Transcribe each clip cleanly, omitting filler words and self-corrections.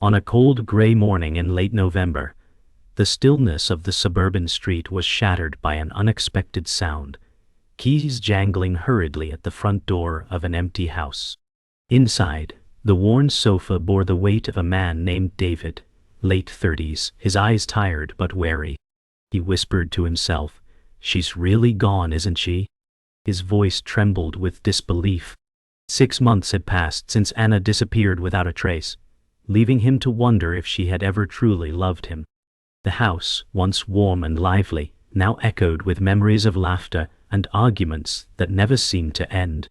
On a cold gray morning in late November, the stillness of the suburban street was shattered by an unexpected sound, keys jangling hurriedly at the front door of an empty house. Inside, the worn sofa bore the weight of a man named David, late 30s, his eyes tired but wary. He whispered to himself, "She's really gone, isn't she?" His voice trembled with disbelief. 6 months had passed since Anna disappeared without a trace, leaving him to wonder if she had ever truly loved him. The house, once warm and lively, now echoed with memories of laughter and arguments that never seemed to end.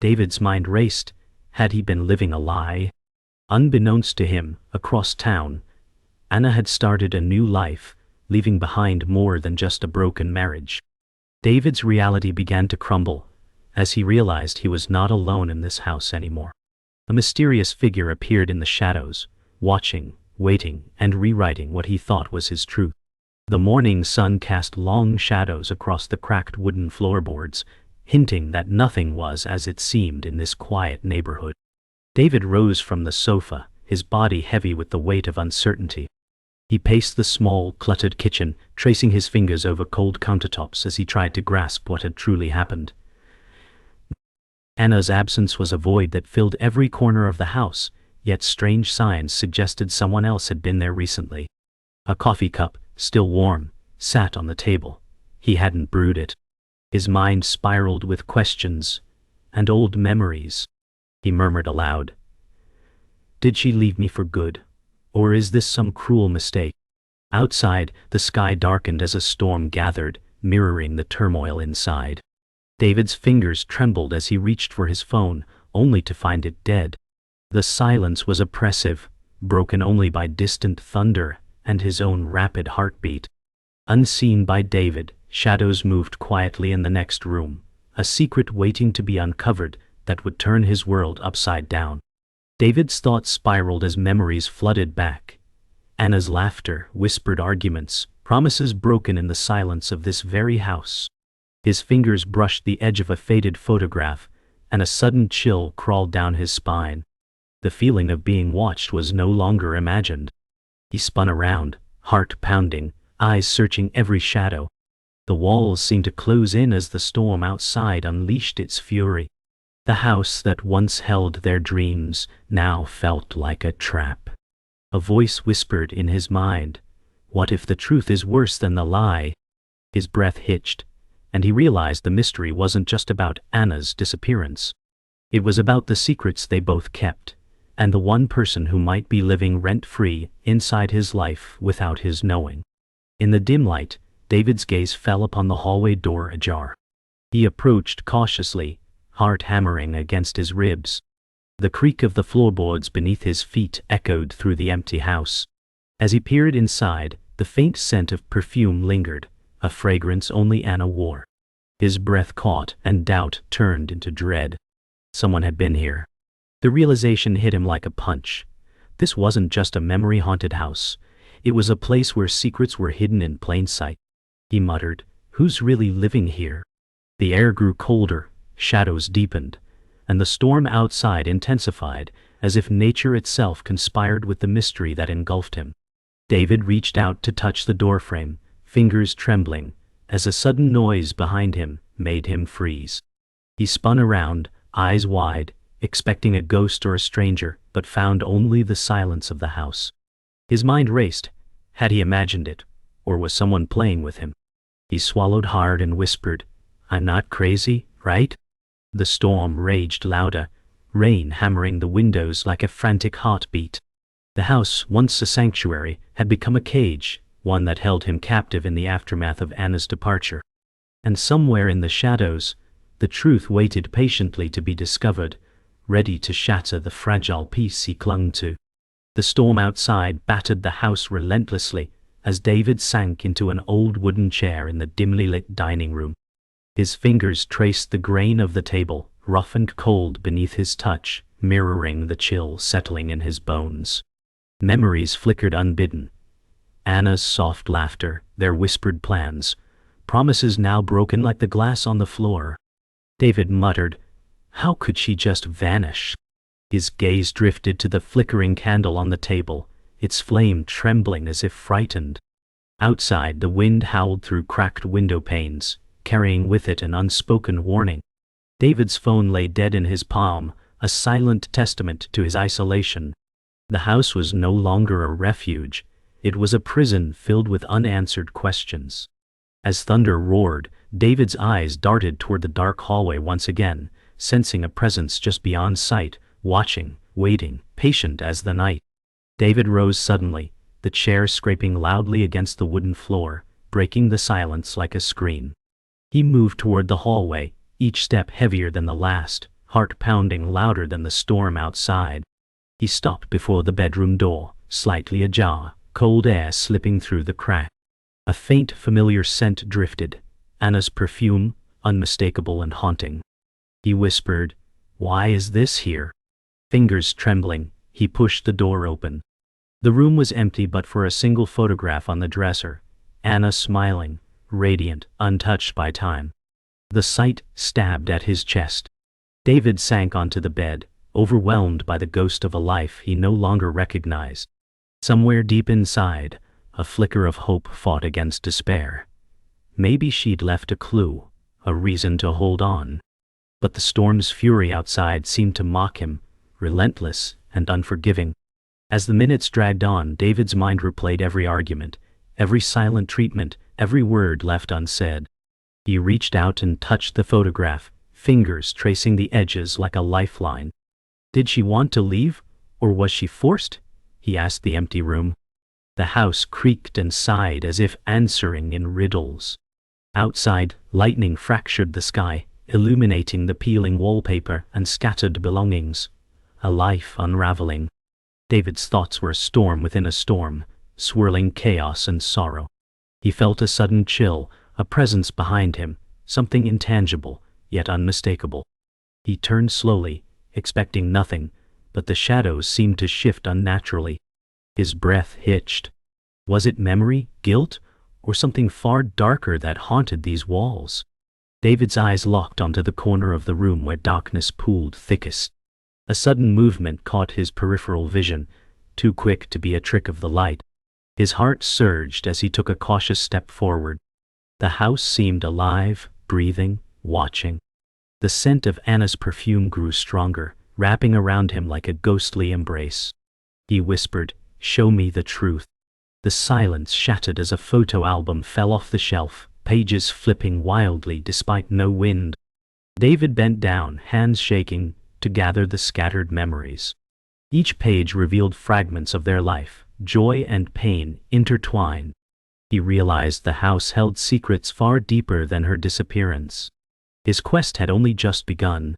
David's mind raced. Had he been living a lie? Unbeknownst to him, across town, Anna had started a new life, leaving behind more than just a broken marriage. David's reality began to crumble as he realized he was not alone in this house anymore. A mysterious figure appeared in the shadows, watching, waiting, and rewriting what he thought was his truth. The morning sun cast long shadows across the cracked wooden floorboards, hinting that nothing was as it seemed in this quiet neighborhood. David rose from the sofa, his body heavy with the weight of uncertainty. He paced the small, cluttered kitchen, tracing his fingers over cold countertops as he tried to grasp what had truly happened. Anna's absence was a void that filled every corner of the house, yet strange signs suggested someone else had been there recently. A coffee cup, still warm, sat on the table. He hadn't brewed it. His mind spiraled with questions and old memories. He murmured aloud, "Did she leave me for good? Or is this some cruel mistake?" Outside, the sky darkened as a storm gathered, mirroring the turmoil inside. David's fingers trembled as he reached for his phone, only to find it dead. The silence was oppressive, broken only by distant thunder and his own rapid heartbeat. Unseen by David, shadows moved quietly in the next room, a secret waiting to be uncovered that would turn his world upside down. David's thoughts spiraled as memories flooded back. Anna's laughter, whispered arguments, promises broken in the silence of this very house. His fingers brushed the edge of a faded photograph, and a sudden chill crawled down his spine. The feeling of being watched was no longer imagined. He spun around, heart pounding, eyes searching every shadow. The walls seemed to close in as the storm outside unleashed its fury. The house that once held their dreams now felt like a trap. A voice whispered in his mind, "What if the truth is worse than the lie?" His breath hitched, and he realized the mystery wasn't just about Anna's disappearance. It was about the secrets they both kept, and the one person who might be living rent-free inside his life without his knowing. In the dim light, David's gaze fell upon the hallway door ajar. He approached cautiously, heart hammering against his ribs. The creak of the floorboards beneath his feet echoed through the empty house. As he peered inside, the faint scent of perfume lingered, a fragrance only Anna wore. His breath caught, and doubt turned into dread. Someone had been here. The realization hit him like a punch. This wasn't just a memory-haunted house. It was a place where secrets were hidden in plain sight. He muttered, "Who's really living here?" The air grew colder, shadows deepened, and the storm outside intensified, as if nature itself conspired with the mystery that engulfed him. David reached out to touch the doorframe, fingers trembling, as a sudden noise behind him made him freeze. He spun around, eyes wide, expecting a ghost or a stranger, but found only the silence of the house. His mind raced. Had he imagined it, or was someone playing with him? He swallowed hard and whispered, "I'm not crazy, right?" The storm raged louder, rain hammering the windows like a frantic heartbeat. The house, once a sanctuary, had become a cage, one that held him captive in the aftermath of Anna's departure. And somewhere in the shadows, the truth waited patiently to be discovered, ready to shatter the fragile peace he clung to. The storm outside battered the house relentlessly as David sank into an old wooden chair in the dimly lit dining room. His fingers traced the grain of the table, rough and cold beneath his touch, mirroring the chill settling in his bones. Memories flickered unbidden. Anna's soft laughter, their whispered plans, promises now broken like the glass on the floor. David muttered, "How could she just vanish?" His gaze drifted to the flickering candle on the table, its flame trembling as if frightened. Outside, the wind howled through cracked window panes, carrying with it an unspoken warning. David's phone lay dead in his palm, a silent testament to his isolation. The house was no longer a refuge. It was a prison filled with unanswered questions. As thunder roared, David's eyes darted toward the dark hallway once again, sensing a presence just beyond sight, watching, waiting, patient as the night. David rose suddenly, the chair scraping loudly against the wooden floor, breaking the silence like a scream. He moved toward the hallway, each step heavier than the last, heart pounding louder than the storm outside. He stopped before the bedroom door, slightly ajar, cold air slipping through the crack. A faint, familiar scent drifted, Anna's perfume, unmistakable and haunting. He whispered, "Why is this here?" Fingers trembling, he pushed the door open. The room was empty but for a single photograph on the dresser, Anna smiling, radiant, untouched by time. The sight stabbed at his chest. David sank onto the bed, overwhelmed by the ghost of a life he no longer recognized. Somewhere deep inside, a flicker of hope fought against despair. Maybe she'd left a clue, a reason to hold on. But the storm's fury outside seemed to mock him, relentless and unforgiving. As the minutes dragged on, David's mind replayed every argument, every silent treatment, every word left unsaid. He reached out and touched the photograph, fingers tracing the edges like a lifeline. Did she want to leave, or was she forced? He asked the empty room. The house creaked and sighed as if answering in riddles. Outside, lightning fractured the sky, illuminating the peeling wallpaper and scattered belongings. A life unraveling. David's thoughts were a storm within a storm, swirling chaos and sorrow. He felt a sudden chill, a presence behind him, something intangible, yet unmistakable. He turned slowly, expecting nothing, but the shadows seemed to shift unnaturally. His breath hitched. Was it memory, guilt, or something far darker that haunted these walls? David's eyes locked onto the corner of the room where darkness pooled thickest. A sudden movement caught his peripheral vision, too quick to be a trick of the light. His heart surged as he took a cautious step forward. The house seemed alive, breathing, watching. The scent of Anna's perfume grew stronger, wrapping around him like a ghostly embrace. He whispered, "Show me the truth." The silence shattered as a photo album fell off the shelf, pages flipping wildly despite no wind. David bent down, hands shaking, to gather the scattered memories. Each page revealed fragments of their life, joy and pain intertwined. He realized the house held secrets far deeper than her disappearance. His quest had only just begun.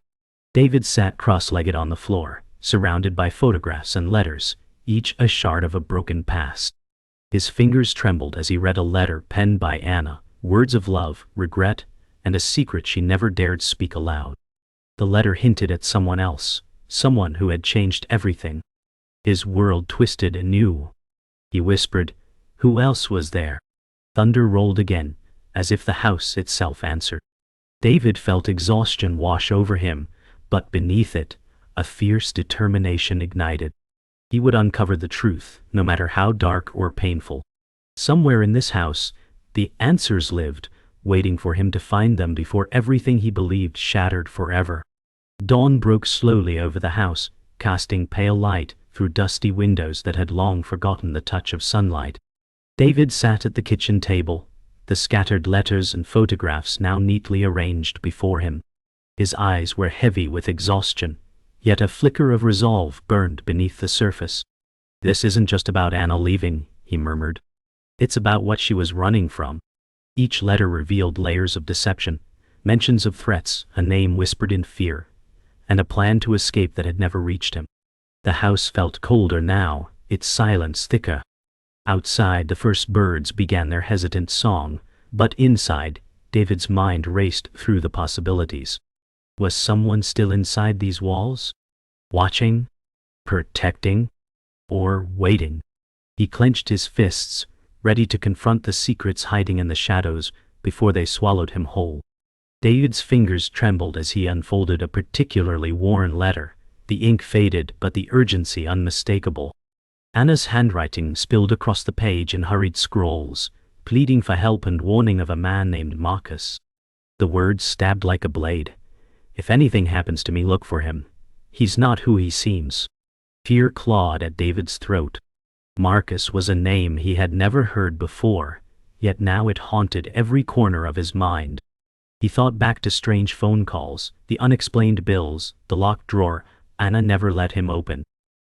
David sat cross-legged on the floor, surrounded by photographs and letters, each a shard of a broken past. His fingers trembled as he read a letter penned by Anna, words of love, regret, and a secret she never dared speak aloud. The letter hinted at someone else, someone who had changed everything. His world twisted anew. He whispered, "Who else was there?" Thunder rolled again, as if the house itself answered. David felt exhaustion wash over him, but beneath it, a fierce determination ignited. He would uncover the truth, no matter how dark or painful. Somewhere in this house, the answers lived, waiting for him to find them before everything he believed shattered forever. Dawn broke slowly over the house, casting pale light through dusty windows that had long forgotten the touch of sunlight. David sat at the kitchen table, the scattered letters and photographs now neatly arranged before him. His eyes were heavy with exhaustion, yet a flicker of resolve burned beneath the surface. "This isn't just about Anna leaving," he murmured. "It's about what she was running from." Each letter revealed layers of deception, mentions of threats, a name whispered in fear, and a plan to escape that had never reached him. The house felt colder now, its silence thicker. Outside, the first birds began their hesitant song, but inside, David's mind raced through the possibilities. Was someone still inside these walls? Watching? Protecting? Or waiting? He clenched his fists, ready to confront the secrets hiding in the shadows before they swallowed him whole. David's fingers trembled as he unfolded a particularly worn letter, The ink faded, but the urgency unmistakable. Anna's handwriting spilled across the page in hurried scrawls, pleading for help and warning of a man named Marcus. The words stabbed like a blade. If anything happens to me, look for him. He's not who he seems. Fear clawed at David's throat. Marcus was a name he had never heard before, yet now it haunted every corner of his mind. He thought back to strange phone calls, the unexplained bills, the locked drawer Anna never let him open.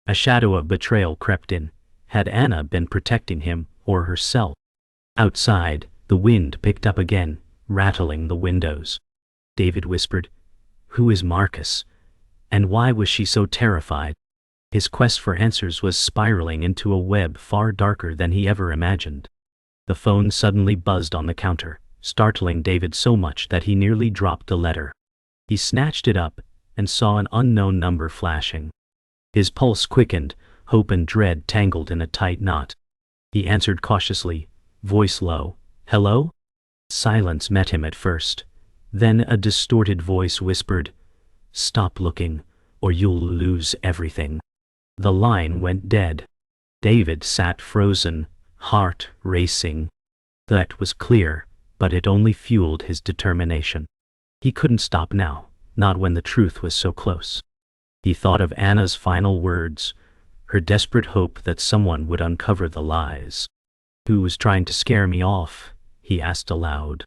A shadow of betrayal crept in. Had Anna been protecting him or herself? Outside, the wind picked up again, rattling the windows. David whispered, "Who is Marcus? And why was she so terrified?" His quest for answers was spiraling into a web far darker than he ever imagined. The phone suddenly buzzed on the counter, startling David so much that he nearly dropped the letter. He snatched it up and saw an unknown number flashing. His pulse quickened, hope and dread tangled in a tight knot. He answered cautiously, voice low, "Hello?" Silence met him at first. Then a distorted voice whispered, "Stop looking, or you'll lose everything." The line went dead. David sat frozen, heart racing. That was clear, but it only fueled his determination. He couldn't stop now, not when the truth was so close. He thought of Anna's final words, her desperate hope that someone would uncover the lies. "Who was trying to scare me off?" he asked aloud.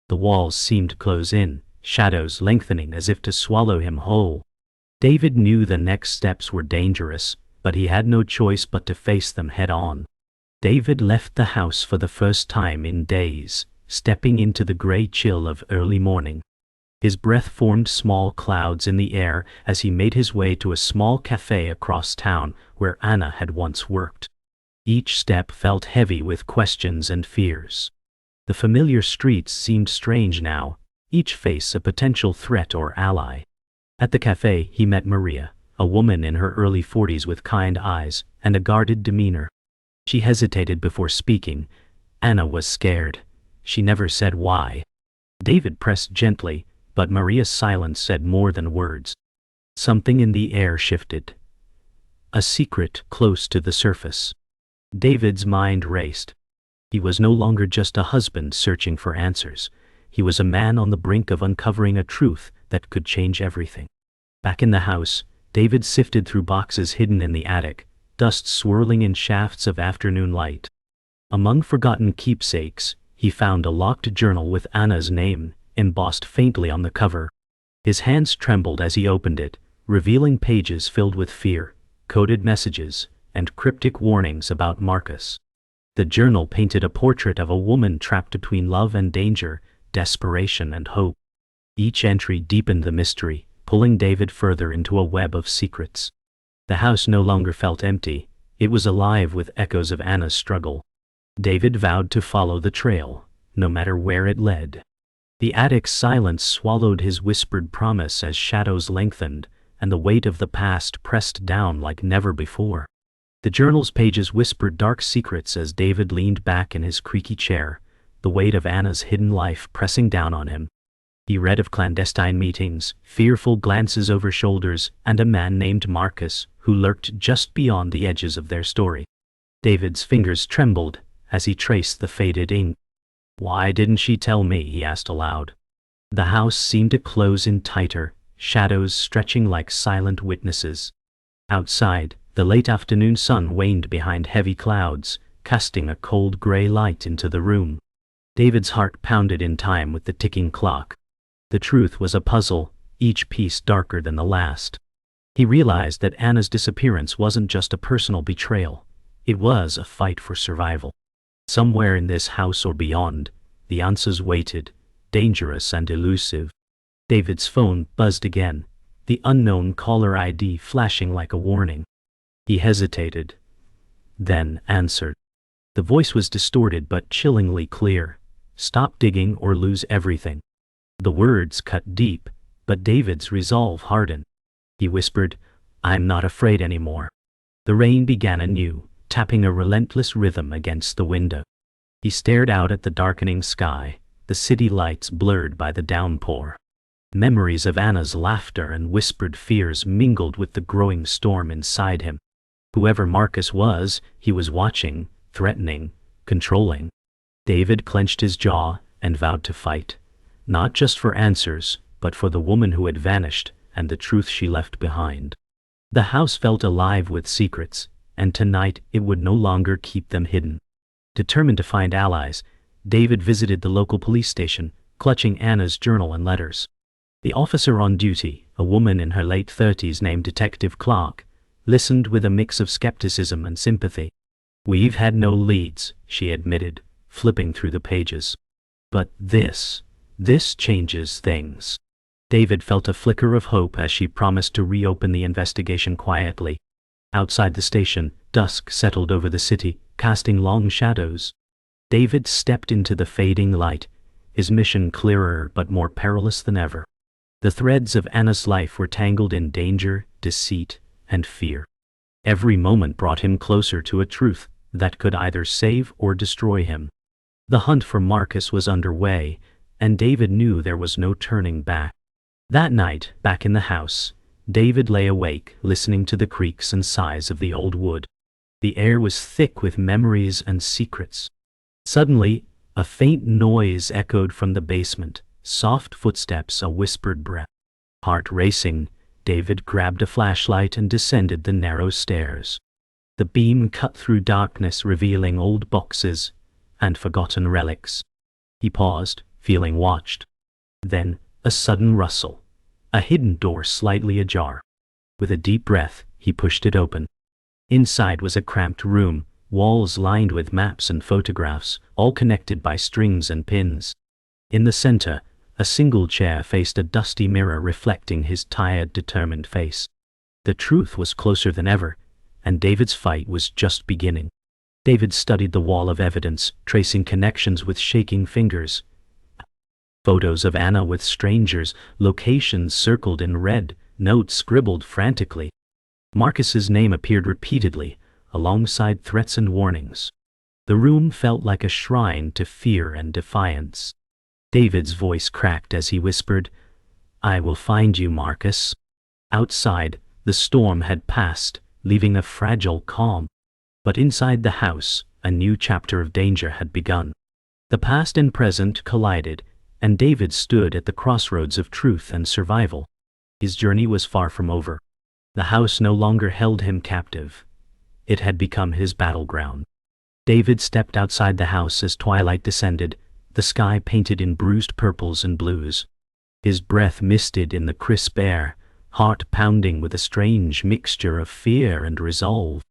The walls seemed to close in, shadows lengthening as if to swallow him whole. David knew the next steps were dangerous, but he had no choice but to face them head on. David left the house for the first time in days, stepping into the gray chill of early morning. His breath formed small clouds in the air as he made his way to a small cafe across town where Anna had once worked. Each step felt heavy with questions and fears. The familiar streets seemed strange now, each face a potential threat or ally. At the cafe he met Maria, a woman in her early 40s with kind eyes and a guarded demeanor. She hesitated before speaking. Anna was scared. She never said why. David pressed gently, but Maria's silence said more than words. Something in the air shifted. A secret close to the surface. David's mind raced. He was no longer just a husband searching for answers. He was a man on the brink of uncovering a truth that could change everything. Back in the house, David sifted through boxes hidden in the attic, dust swirling in shafts of afternoon light. Among forgotten keepsakes, he found a locked journal with Anna's name embossed faintly on the cover. His hands trembled as he opened it, revealing pages filled with fear, coded messages, and cryptic warnings about Marcus. The journal painted a portrait of a woman trapped between love and danger, desperation and hope. Each entry deepened the mystery, pulling David further into a web of secrets. The house no longer felt empty. It was alive with echoes of Anna's struggle. David vowed to follow the trail, no matter where it led. The attic's silence swallowed his whispered promise as shadows lengthened, and the weight of the past pressed down like never before. The journal's pages whispered dark secrets as David leaned back in his creaky chair, the weight of Anna's hidden life pressing down on him. He read of clandestine meetings, fearful glances over shoulders, and a man named Marcus who lurked just beyond the edges of their story. David's fingers trembled as he traced the faded ink. "Why didn't she tell me?" he asked aloud. The house seemed to close in tighter, shadows stretching like silent witnesses. Outside, the late afternoon sun waned behind heavy clouds, casting a cold gray light into the room. David's heart pounded in time with the ticking clock. The truth was a puzzle, each piece darker than the last. He realized that Anna's disappearance wasn't just a personal betrayal. It was a fight for survival. Somewhere in this house or beyond, the answers waited, dangerous and elusive. David's phone buzzed again, the unknown caller ID flashing like a warning. He hesitated, then answered. The voice was distorted but chillingly clear. "Stop digging or lose everything." The words cut deep, but David's resolve hardened. He whispered, "I'm not afraid anymore." The rain began anew, tapping a relentless rhythm against the window. He stared out at the darkening sky, the city lights blurred by the downpour. Memories of Anna's laughter and whispered fears mingled with the growing storm inside him. Whoever Marcus was, he was watching, threatening, controlling. David clenched his jaw and vowed to fight, not just for answers, but for the woman who had vanished and the truth she left behind. The house felt alive with secrets, and tonight it would no longer keep them hidden. Determined to find allies, David visited the local police station, clutching Anna's journal and letters. The officer on duty, a woman in her late 30s named Detective Clark, listened with a mix of skepticism and sympathy. "We've had no leads," she admitted, flipping through the pages. "But this changes things." David felt a flicker of hope as she promised to reopen the investigation quietly. Outside the station, dusk settled over the city, casting long shadows. David stepped into the fading light, his mission clearer but more perilous than ever. The threads of Anna's life were tangled in danger, deceit, and fear. Every moment brought him closer to a truth that could either save or destroy him. The hunt for Marcus was underway, and David knew there was no turning back. That night, back in the house, David lay awake, listening to the creaks and sighs of the old wood. The air was thick with memories and secrets. Suddenly, a faint noise echoed from the basement, soft footsteps, a whispered breath. Heart racing, David grabbed a flashlight and descended the narrow stairs. The beam cut through darkness, revealing old boxes and forgotten relics. He paused, feeling watched. Then, a sudden rustle. A hidden door slightly ajar. With a deep breath, he pushed it open. Inside was a cramped room, walls lined with maps and photographs, all connected by strings and pins. In the center, a single chair faced a dusty mirror reflecting his tired, determined face. The truth was closer than ever, and David's fight was just beginning. David studied the wall of evidence, tracing connections with shaking fingers. Photos of Anna with strangers, locations circled in red, notes scribbled frantically. Marcus's name appeared repeatedly, alongside threats and warnings. The room felt like a shrine to fear and defiance. David's voice cracked as he whispered, "I will find you, Marcus." Outside, the storm had passed, leaving a fragile calm. But inside the house, a new chapter of danger had begun. The past and present collided, and David stood at the crossroads of truth and survival. His journey was far from over. The house no longer held him captive. It had become his battleground. David stepped outside the house as twilight descended, the sky painted in bruised purples and blues. His breath misted in the crisp air, heart pounding with a strange mixture of fear and resolve.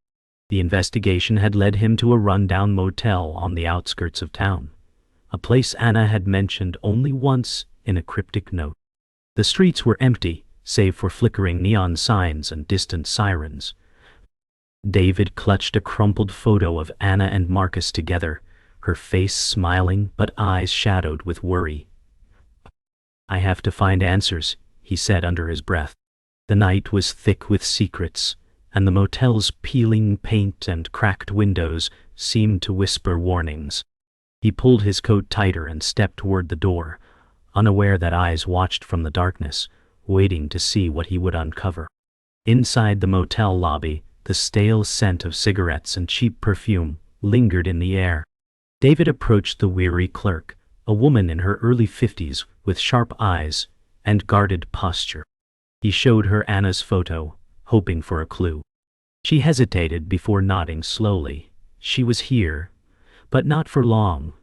The investigation had led him to a rundown motel on the outskirts of town, a place Anna had mentioned only once in a cryptic note. The streets were empty, save for flickering neon signs and distant sirens. David clutched a crumpled photo of Anna and Marcus together, her face smiling but eyes shadowed with worry. "I have to find answers," he said under his breath. The night was thick with secrets, and the motel's peeling paint and cracked windows seemed to whisper warnings. He pulled his coat tighter and stepped toward the door, unaware that eyes watched from the darkness, waiting to see what he would uncover. Inside the motel lobby, the stale scent of cigarettes and cheap perfume lingered in the air. David approached the weary clerk, a woman in her early 50s with sharp eyes and guarded posture. He showed her Anna's photo, hoping for a clue. She hesitated before nodding slowly. She was here, but not for long.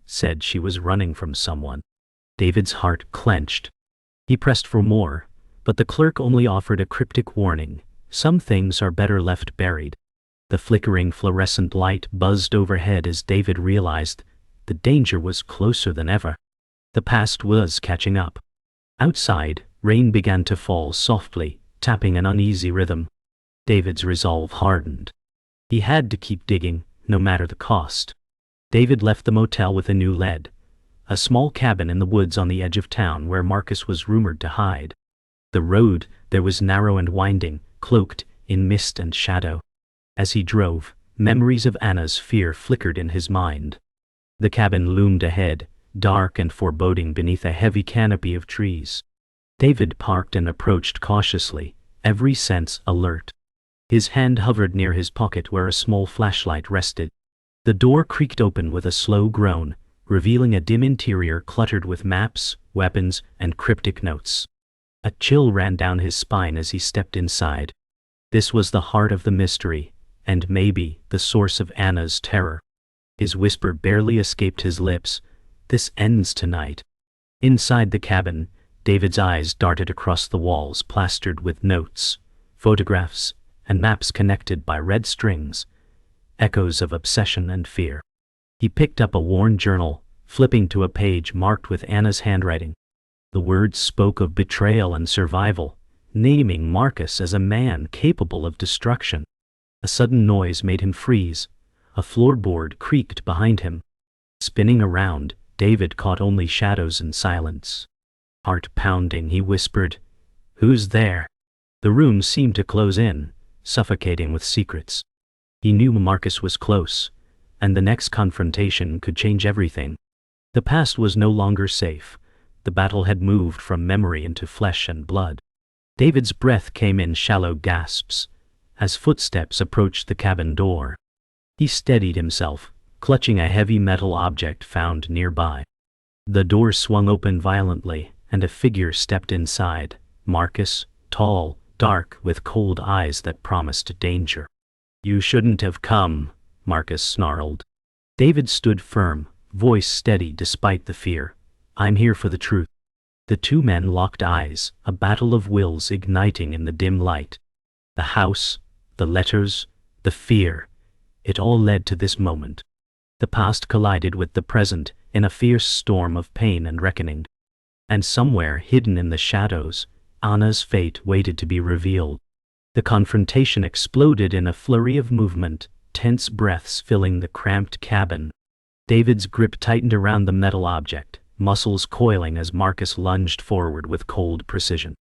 Said she was running from someone. David's heart clenched. He pressed for more, but the clerk only offered a cryptic warning. Some things are better left buried. The flickering fluorescent light buzzed overhead as David realized the danger was closer than ever. The past was catching up. Outside, rain began to fall softly, tapping an uneasy rhythm. David's resolve hardened. He had to keep digging, no matter the cost. David left the motel with a new lead, a small cabin in the woods on the edge of town where Marcus was rumored to hide. The road there was narrow and winding, cloaked in mist and shadow. As he drove, memories of Anna's fear flickered in his mind. The cabin loomed ahead, dark and foreboding beneath a heavy canopy of trees. David parked and approached cautiously, every sense alert. His hand hovered near his pocket where a small flashlight rested. The door creaked open with a slow groan, revealing a dim interior cluttered with maps, weapons, and cryptic notes. A chill ran down his spine as he stepped inside. This was the heart of the mystery, and maybe the source of Anna's terror. His whisper barely escaped his lips. "This ends tonight." Inside the cabin, David's eyes darted across the walls plastered with notes, photographs, and maps connected by red strings, echoes of obsession and fear. He picked up a worn journal, flipping to a page marked with Anna's handwriting. The words spoke of betrayal and survival, naming Marcus as a man capable of destruction. A sudden noise made him freeze. A floorboard creaked behind him. Spinning around, David caught only shadows and silence. Heart pounding, he whispered, "Who's there?" The room seemed to close in, suffocating with secrets. He knew Marcus was close, and the next confrontation could change everything. The past was no longer safe. The battle had moved from memory into flesh and blood. David's breath came in shallow gasps as footsteps approached the cabin door. He steadied himself, clutching a heavy metal object found nearby. The door swung open violently, and a figure stepped inside. Marcus, tall, dark, with cold eyes that promised danger. "You shouldn't have come," Marcus snarled. David stood firm, voice steady despite the fear. "I'm here for the truth." The two men locked eyes, a battle of wills igniting in the dim light. The house, the letters, the fear, it all led to this moment. The past collided with the present in a fierce storm of pain and reckoning. And somewhere hidden in the shadows, Anna's fate waited to be revealed. The confrontation exploded in a flurry of movement, tense breaths filling the cramped cabin. David's grip tightened around the metal object, muscles coiling as Marcus lunged forward with cold precision.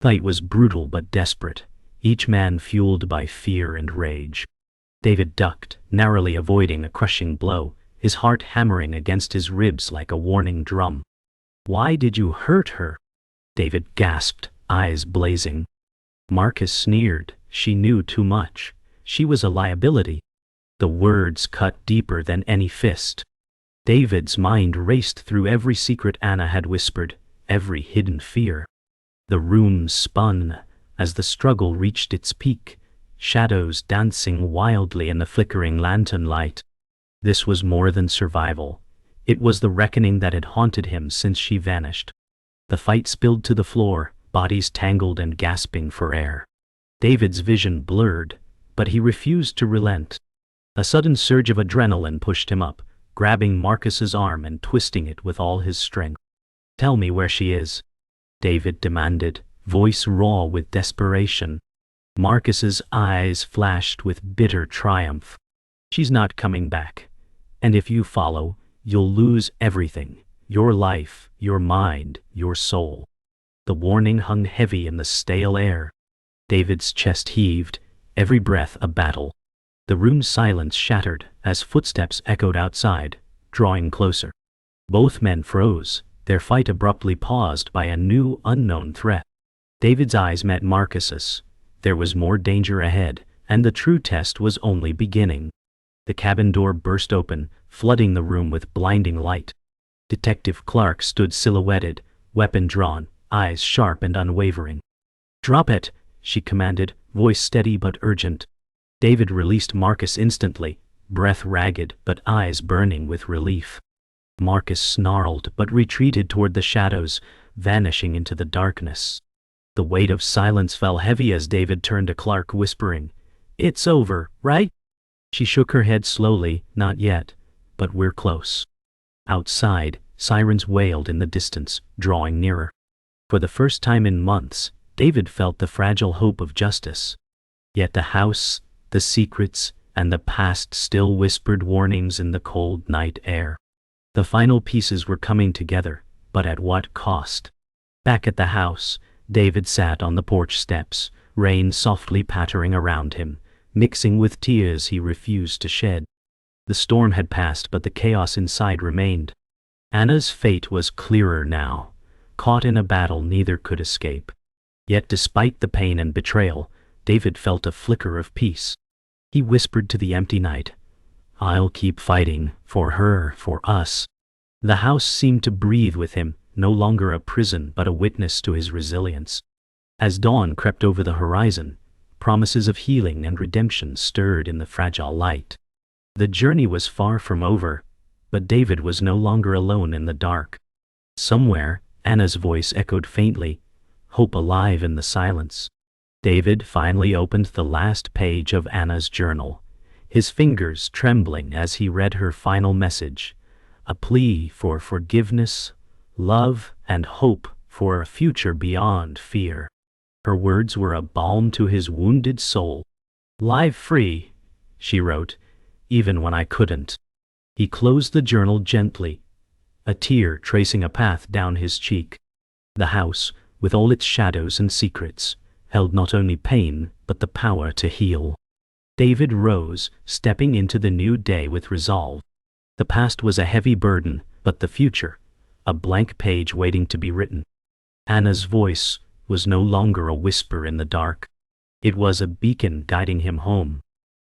The fight was brutal but desperate, each man fueled by fear and rage. David ducked, narrowly avoiding a crushing blow, his heart hammering against his ribs like a warning drum. "Why did you hurt her?" David gasped, eyes blazing. Marcus sneered. "She knew too much. She was a liability." The words cut deeper than any fist. David's mind raced through every secret Anna had whispered, every hidden fear. The room spun as the struggle reached its peak, shadows dancing wildly in the flickering lantern light. This was more than survival. It was the reckoning that had haunted him since she vanished. The fight spilled to the floor, bodies tangled and gasping for air. David's vision blurred, but he refused to relent. A sudden surge of adrenaline pushed him up, grabbing Marcus's arm and twisting it with all his strength. "Tell me where she is," David demanded, voice raw with desperation. Marcus's eyes flashed with bitter triumph. "She's not coming back. And if you follow, you'll lose everything. Your life, your mind, your soul." The warning hung heavy in the stale air. David's chest heaved, every breath a battle. The room's silence shattered as footsteps echoed outside, drawing closer. Both men froze, their fight abruptly paused by a new, unknown threat. David's eyes met Marcus's. There was more danger ahead, and the true test was only beginning. The cabin door burst open, flooding the room with blinding light. Detective Clark stood silhouetted, weapon drawn, eyes sharp and unwavering. "Drop it," she commanded, voice steady but urgent. David released Marcus instantly, breath ragged but eyes burning with relief. Marcus snarled but retreated toward the shadows, vanishing into the darkness. The weight of silence fell heavy as David turned to Clark, whispering, "It's over, right?" She shook her head slowly. "Not yet, but we're close." Outside, sirens wailed in the distance, drawing nearer. For the first time in months, David felt the fragile hope of justice. Yet the house, the secrets, and the past still whispered warnings in the cold night air. The final pieces were coming together, but at what cost? Back at the house, David sat on the porch steps, rain softly pattering around him, mixing with tears he refused to shed. The storm had passed, but the chaos inside remained. Anna's fate was clearer now. caught in a battle neither could escape. Yet despite the pain and betrayal, David felt a flicker of peace. He whispered to the empty night, "I'll keep fighting, for her, for us." The house seemed to breathe with him, no longer a prison but a witness to his resilience. As dawn crept over the horizon, promises of healing and redemption stirred in the fragile light. The journey was far from over, but David was no longer alone in the dark. Somewhere, Anna's voice echoed faintly, hope alive in the silence. David finally opened the last page of Anna's journal, his fingers trembling as he read her final message, a plea for forgiveness, love, and hope for a future beyond fear. Her words were a balm to his wounded soul. "Live free," she wrote, "even when I couldn't." He closed the journal gently, a tear tracing a path down his cheek. The house, with all its shadows and secrets, held not only pain but the power to heal. David rose, stepping into the new day with resolve. The past was a heavy burden, but the future, a blank page waiting to be written. Anna's voice was no longer a whisper in the dark. It was a beacon guiding him home.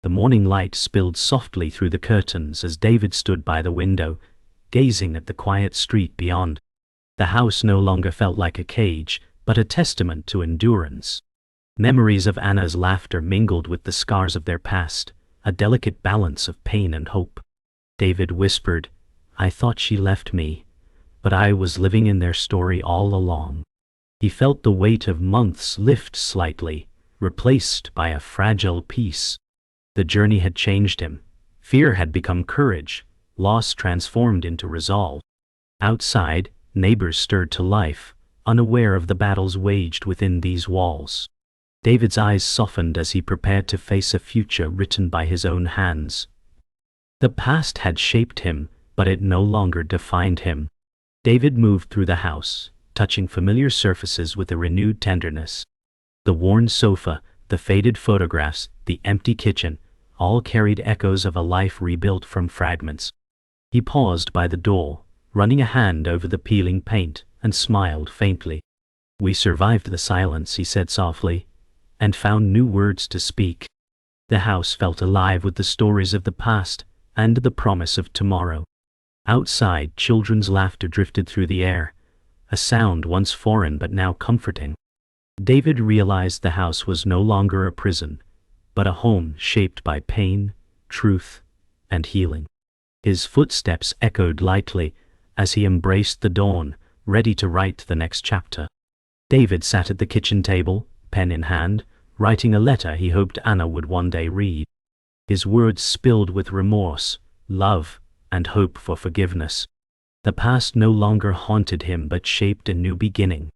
The morning light spilled softly through the curtains as David stood by the window, gazing at the quiet street beyond. The house no longer felt like a cage, but a testament to endurance. Memories of Anna's laughter mingled with the scars of their past, a delicate balance of pain and hope. David whispered, "I thought she left me, but I was living in their story all along." He felt the weight of months lift slightly, replaced by a fragile peace. The journey had changed him. Fear had become courage, loss transformed into resolve. Outside, neighbors stirred to life, unaware of the battles waged within these walls. David's eyes softened as he prepared to face a future written by his own hands. The past had shaped him, but it no longer defined him. David moved through the house, touching familiar surfaces with a renewed tenderness. The worn sofa, the faded photographs, the empty kitchen, all carried echoes of a life rebuilt from fragments. He paused by the door, running a hand over the peeling paint, and smiled faintly. "We survived the silence," he said softly, "and found new words to speak." The house felt alive with the stories of the past and the promise of tomorrow. Outside, children's laughter drifted through the air, a sound once foreign but now comforting. David realized the house was no longer a prison, but a home shaped by pain, truth, and healing. His footsteps echoed lightly as he embraced the dawn, ready to write the next chapter. David sat at the kitchen table, pen in hand, writing a letter he hoped Anna would one day read. His words spilled with remorse, love, and hope for forgiveness. The past no longer haunted him but shaped a new beginning.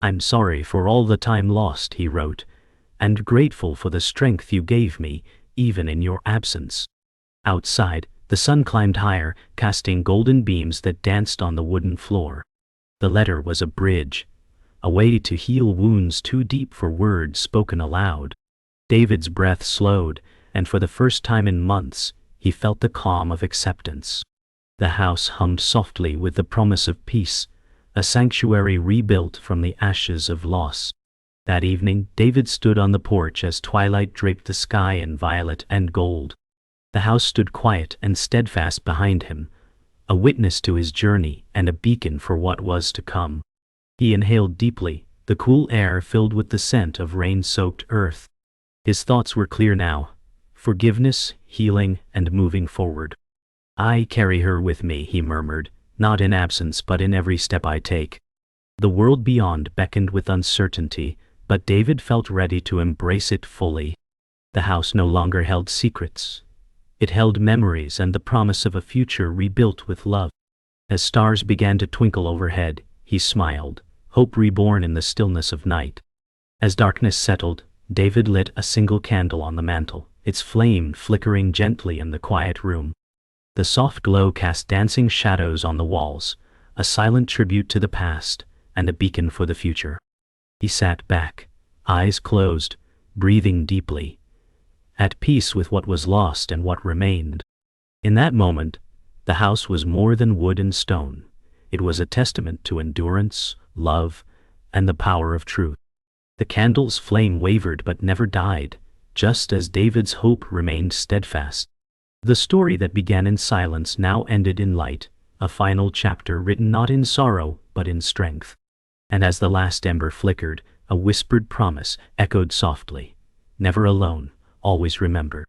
"I'm sorry for all the time lost," he wrote, "and grateful for the strength you gave me, even in your absence." Outside, the sun climbed higher, casting golden beams that danced on the wooden floor. The letter was a bridge, a way to heal wounds too deep for words spoken aloud. David's breath slowed, and for the first time in months, he felt the calm of acceptance. The house hummed softly with the promise of peace, a sanctuary rebuilt from the ashes of loss. That evening, David stood on the porch as twilight draped the sky in violet and gold. The house stood quiet and steadfast behind him, a witness to his journey and a beacon for what was to come. He inhaled deeply, the cool air filled with the scent of rain-soaked earth. His thoughts were clear now: forgiveness, healing, and moving forward. "I carry her with me," he murmured, "not in absence but in every step I take." The world beyond beckoned with uncertainty, but David felt ready to embrace it fully. The house no longer held secrets. It held memories and the promise of a future rebuilt with love. As stars began to twinkle overhead, he smiled, hope reborn in the stillness of night. As darkness settled, David lit a single candle on the mantel, its flame flickering gently in the quiet room. The soft glow cast dancing shadows on the walls, a silent tribute to the past and a beacon for the future. He sat back, eyes closed, breathing deeply, at peace with what was lost and what remained. In that moment, the house was more than wood and stone. It was a testament to endurance, love, and the power of truth. The candle's flame wavered but never died, just as David's hope remained steadfast. The story that began in silence now ended in light, a final chapter written not in sorrow but in strength. And as the last ember flickered, a whispered promise echoed softly. Never alone, always remember.